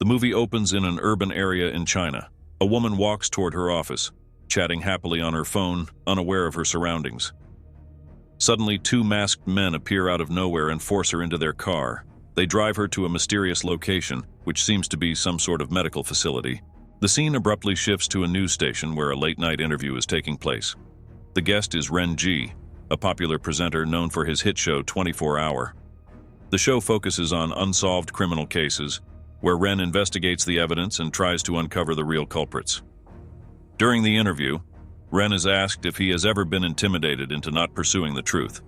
The movie opens in an urban area in China. A woman walks toward her office, chatting happily on her phone, unaware of her surroundings. Suddenly, two masked men appear out of nowhere and force her into their car. They drive her to a mysterious location, which seems to be some sort of medical facility. The scene abruptly shifts to a news station where a late-night interview is taking place. The guest is Ren Ji, a popular presenter known for his hit show 24 Hour. The show focuses on unsolved criminal cases, where Ren investigates the evidence and tries to uncover the real culprits. During the interview, Ren is asked if he has ever been intimidated into not pursuing the truth.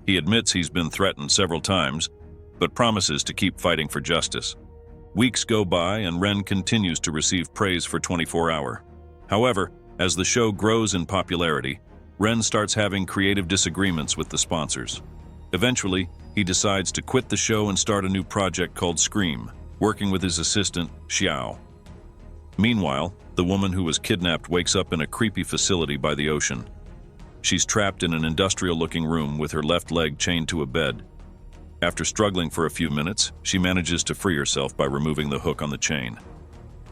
He admits he's been threatened several times, but promises to keep fighting for justice. Weeks go by and Ren continues to receive praise for 24 Hour. However, as the show grows in popularity, Ren starts having creative disagreements with the sponsors. Eventually, he decides to quit the show and start a new project called Scream, working with his assistant, Xiao. Meanwhile, the woman who was kidnapped wakes up in a creepy facility by the ocean. She's trapped in an industrial-looking room with her left leg chained to a bed. After struggling for a few minutes, she manages to free herself by removing the hook on the chain.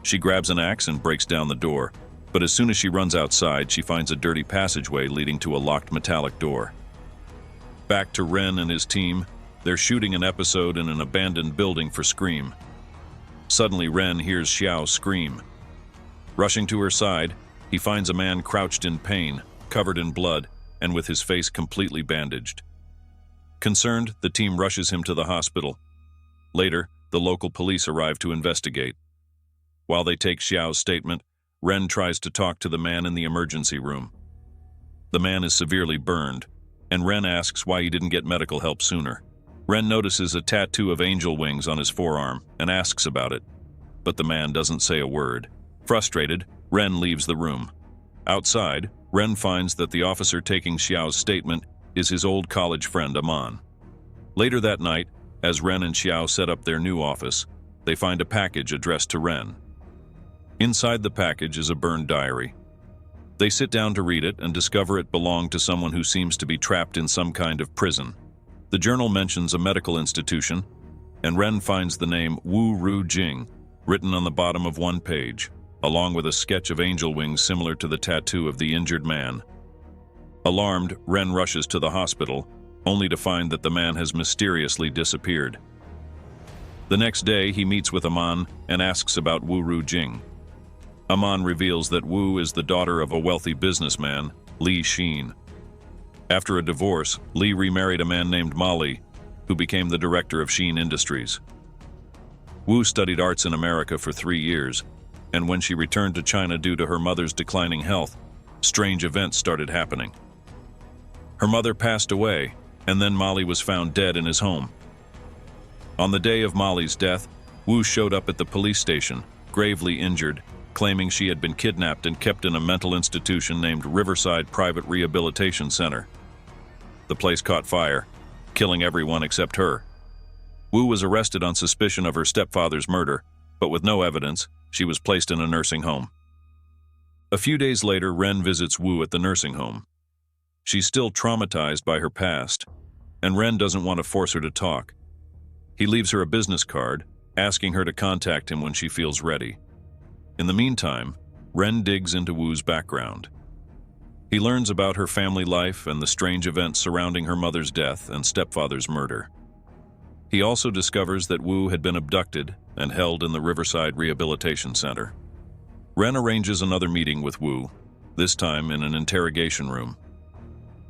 She grabs an axe and breaks down the door, but as soon as she runs outside, she finds a dirty passageway leading to a locked metallic door. Back to Ren and his team, they're shooting an episode in an abandoned building for Scream. Suddenly, Ren hears Xiao scream. Rushing to her side, he finds a man crouched in pain, covered in blood, and with his face completely bandaged. Concerned, the team rushes him to the hospital. Later, the local police arrive to investigate. While they take Xiao's statement, Ren tries to talk to the man in the emergency room. The man is severely burned, and Ren asks why he didn't get medical help sooner. Ren notices a tattoo of angel wings on his forearm and asks about it, but the man doesn't say a word. Frustrated, Ren leaves the room. Outside, Ren finds that the officer taking Xiao's statement is his old college friend Aman. Later that night, as Ren and Xiao set up their new office, they find a package addressed to Ren. Inside the package is a burned diary. They sit down to read it and discover it belonged to someone who seems to be trapped in some kind of prison. The journal mentions a medical institution, and Ren finds the name Wu Ru Jing written on the bottom of one page, along with a sketch of angel wings similar to the tattoo of the injured man. Alarmed, Ren rushes to the hospital, only to find that the man has mysteriously disappeared. The next day, he meets with Aman and asks about Wu Ru Jing. Aman reveals that Wu is the daughter of a wealthy businessman, Li Xin. After a divorce, Li remarried a man named Mali, who became the director of Xin Industries. Wu studied arts in America for 3 years, and when she returned to China due to her mother's declining health, strange events started happening. Her mother passed away, and then Mali was found dead in his home. On the day of Mali's death, Wu showed up at the police station, gravely injured, claiming she had been kidnapped and kept in a mental institution named Riverside Private Rehabilitation Center. The place caught fire, killing everyone except her. Wu was arrested on suspicion of her stepfather's murder, but with no evidence, she was placed in a nursing home. A few days later, Ren visits Wu at the nursing home. She's still traumatized by her past, and Ren doesn't want to force her to talk. He leaves her a business card, asking her to contact him when she feels ready. In the meantime, Ren digs into Wu's background. He learns about her family life and the strange events surrounding her mother's death and stepfather's murder. He also discovers that Wu had been abducted and held in the Riverside Rehabilitation Center. Ren arranges another meeting with Wu, this time in an interrogation room.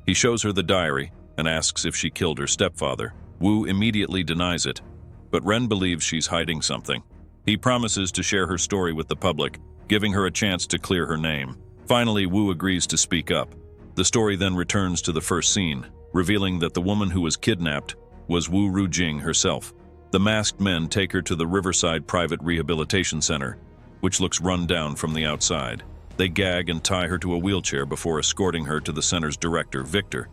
He shows her the diary and asks if she killed her stepfather. Wu immediately denies it, but Ren believes she's hiding something. He promises to share her story with the public, giving her a chance to clear her name. Finally, Wu agrees to speak up. The story then returns to the first scene, revealing that the woman who was kidnapped was Wu Ru Jing herself. The masked men take her to the Riverside Private Rehabilitation Center, which looks run down from the outside. They gag and tie her to a wheelchair before escorting her to the center's director, Victor,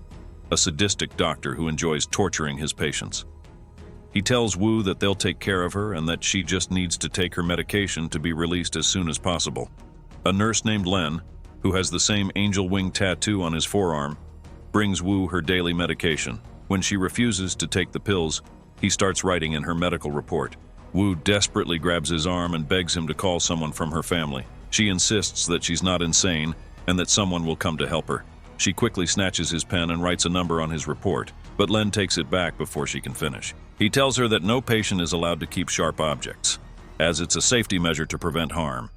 a sadistic doctor who enjoys torturing his patients. He tells Wu that they'll take care of her and that she just needs to take her medication to be released as soon as possible. A nurse named Len, who has the same angel wing tattoo on his forearm, brings Wu her daily medication. When she refuses to take the pills, he starts writing in her medical report. Wu desperately grabs his arm and begs him to call someone from her family. She insists that she's not insane and that someone will come to help her. She quickly snatches his pen and writes a number on his report, but Len takes it back before she can finish. He tells her that no patient is allowed to keep sharp objects, as it's a safety measure to prevent harm.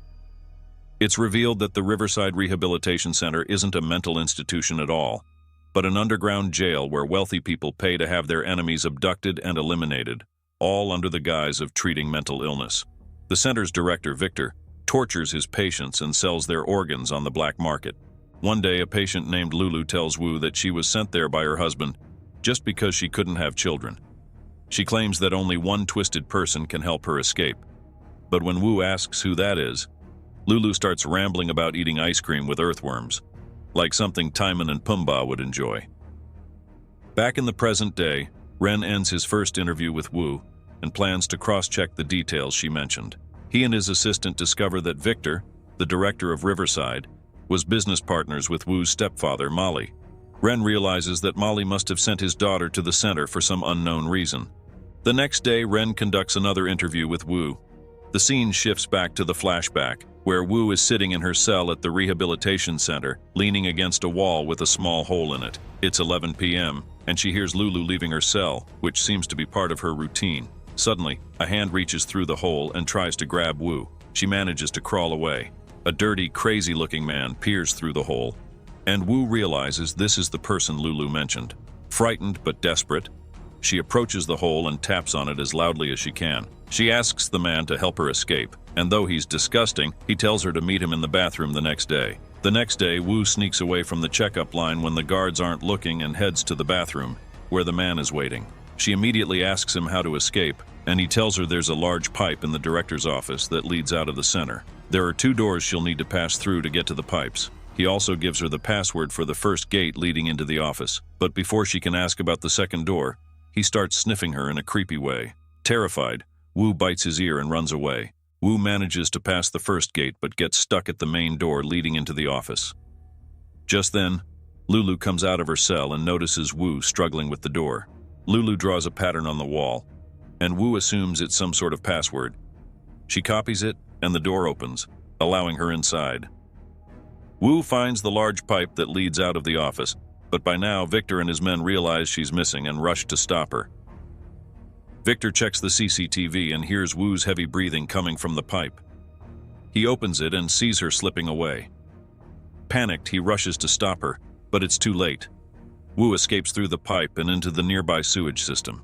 It's revealed that the Riverside Rehabilitation Center isn't a mental institution at all, but an underground jail where wealthy people pay to have their enemies abducted and eliminated, all under the guise of treating mental illness. The center's director, Victor, tortures his patients and sells their organs on the black market. One day, a patient named Lulu tells Wu that she was sent there by her husband just because she couldn't have children. She claims that only one twisted person can help her escape. But when Wu asks who that is, Lulu starts rambling about eating ice cream with earthworms, like something Timon and Pumbaa would enjoy. Back in the present day, Ren ends his first interview with Wu and plans to cross-check the details she mentioned. He and his assistant discover that Victor, the director of Riverside, was business partners with Wu's stepfather, Molly. Ren realizes that Molly must have sent his daughter to the center for some unknown reason. The next day, Ren conducts another interview with Wu. The scene shifts back to the flashback, where Wu is sitting in her cell at the rehabilitation center, leaning against a wall with a small hole in it. It's 11 p.m., and she hears Lulu leaving her cell, which seems to be part of her routine. Suddenly, a hand reaches through the hole and tries to grab Wu. She manages to crawl away. A dirty, crazy-looking man peers through the hole, and Wu realizes this is the person Lulu mentioned. Frightened but desperate, she approaches the hole and taps on it as loudly as she can. She asks the man to help her escape, and though he's disgusting, he tells her to meet him in the bathroom the next day. The next day, Wu sneaks away from the checkup line when the guards aren't looking and heads to the bathroom, where the man is waiting. She immediately asks him how to escape, and he tells her there's a large pipe in the director's office that leads out of the center. There are 2 doors she'll need to pass through to get to the pipes. He also gives her the password for the first gate leading into the office. But before she can ask about the second door, he starts sniffing her in a creepy way. Terrified, Wu bites his ear and runs away. Wu manages to pass the first gate but gets stuck at the main door leading into the office. Just then, Lulu comes out of her cell and notices Wu struggling with the door. Lulu draws a pattern on the wall, and Wu assumes it's some sort of password. She copies it, and the door opens, allowing her inside. Wu finds the large pipe that leads out of the office, but by now Victor and his men realize she's missing and rush to stop her. Victor checks the CCTV and hears Wu's heavy breathing coming from the pipe. He opens it and sees her slipping away. Panicked, he rushes to stop her, but it's too late. Wu escapes through the pipe and into the nearby sewage system.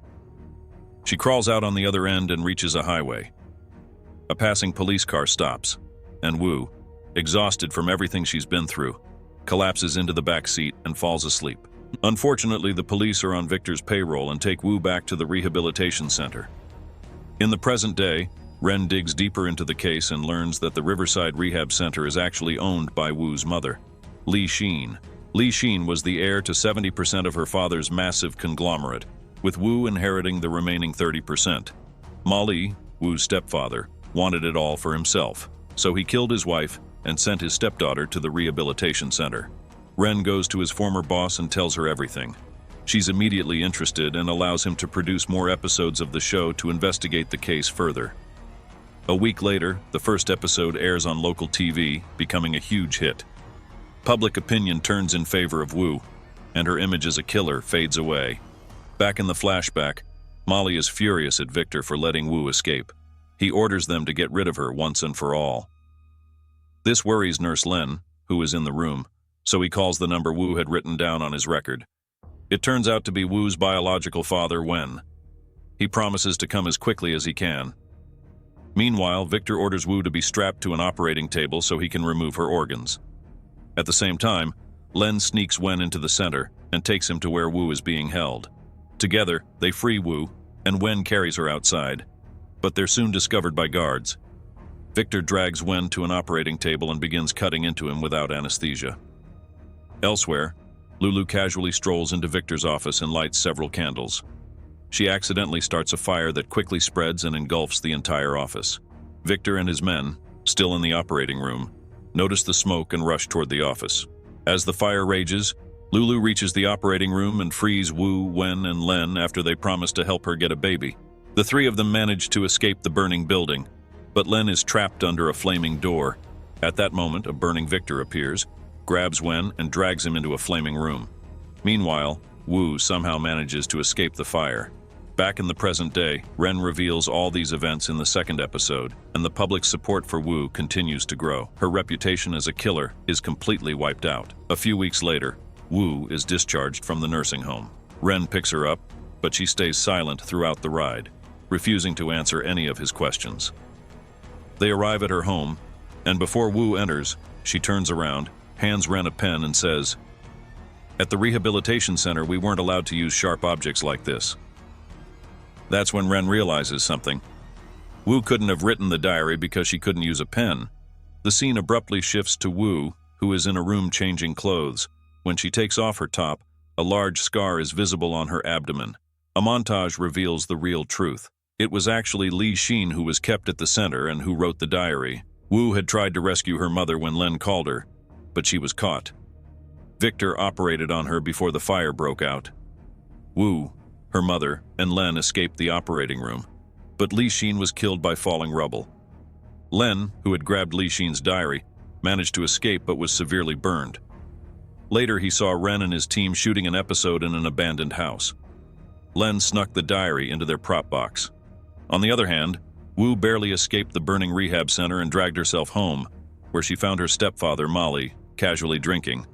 She crawls out on the other end and reaches a highway. A passing police car stops, and Wu, exhausted from everything she's been through, collapses into the back seat and falls asleep. Unfortunately, the police are on Victor's payroll and take Wu back to the rehabilitation center. In the present day, Ren digs deeper into the case and learns that the Riverside Rehab Center is actually owned by Wu's mother, Li Xin. Li Xin was the heir to 70% of her father's massive conglomerate, with Wu inheriting the remaining 30%. Molly, Wu's stepfather, wanted it all for himself, so he killed his wife and sent his stepdaughter to the rehabilitation center. Ren goes to his former boss and tells her everything. She's immediately interested and allows him to produce more episodes of the show to investigate the case further. A week later, the first episode airs on local TV, becoming a huge hit. Public opinion turns in favor of Wu, and her image as a killer fades away. Back in the flashback, Molly is furious at Victor for letting Wu escape. He orders them to get rid of her once and for all. This worries Nurse Len, who is in the room, so he calls the number Wu had written down on his record. It turns out to be Wu's biological father, Wen. He promises to come as quickly as he can. Meanwhile, Victor orders Wu to be strapped to an operating table so he can remove her organs. At the same time, Len sneaks Wen into the center and takes him to where Wu is being held. Together, they free Wu, and Wen carries her outside. But they're soon discovered by guards. Victor drags Wen to an operating table and begins cutting into him without anesthesia. Elsewhere, Lulu casually strolls into Victor's office and lights several candles. She accidentally starts a fire that quickly spreads and engulfs the entire office. Victor and his men, still in the operating room, notice the smoke and rush toward the office. As the fire rages, Lulu reaches the operating room and frees Wu, Wen, and Len after they promise to help her get a baby. The three of them manage to escape the burning building, but Len is trapped under a flaming door. At that moment, a burning Victor appears, grabs Wen, and drags him into a flaming room. Meanwhile, Wu somehow manages to escape the fire. Back in the present day, Ren reveals all these events in the second episode, and the public's support for Wu continues to grow. Her reputation as a killer is completely wiped out. A few weeks later, Wu is discharged from the nursing home. Ren picks her up, but she stays silent throughout the ride, refusing to answer any of his questions. They arrive at her home, and before Wu enters, she turns around, hands Ren a pen, and says, "At the rehabilitation center, we weren't allowed to use sharp objects like this." That's when Ren realizes something. Wu couldn't have written the diary because she couldn't use a pen. The scene abruptly shifts to Wu, who is in a room changing clothes. When she takes off her top, a large scar is visible on her abdomen. A montage reveals the real truth. It was actually Li Xin who was kept at the center and who wrote the diary. Wu had tried to rescue her mother when Len called her, but she was caught. Victor operated on her before the fire broke out. Wu, her mother, and Len escaped the operating room, but Li Xin was killed by falling rubble. Len, who had grabbed Li Xin's diary, managed to escape but was severely burned. Later, he saw Ren and his team shooting an episode in an abandoned house. Len snuck the diary into their prop box. On the other hand, Wu barely escaped the burning rehab center and dragged herself home, where she found her stepfather, Molly, casually drinking,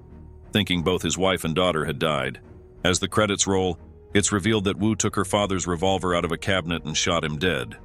thinking both his wife and daughter had died. As the credits roll, it's revealed that Wu took her father's revolver out of a cabinet and shot him dead.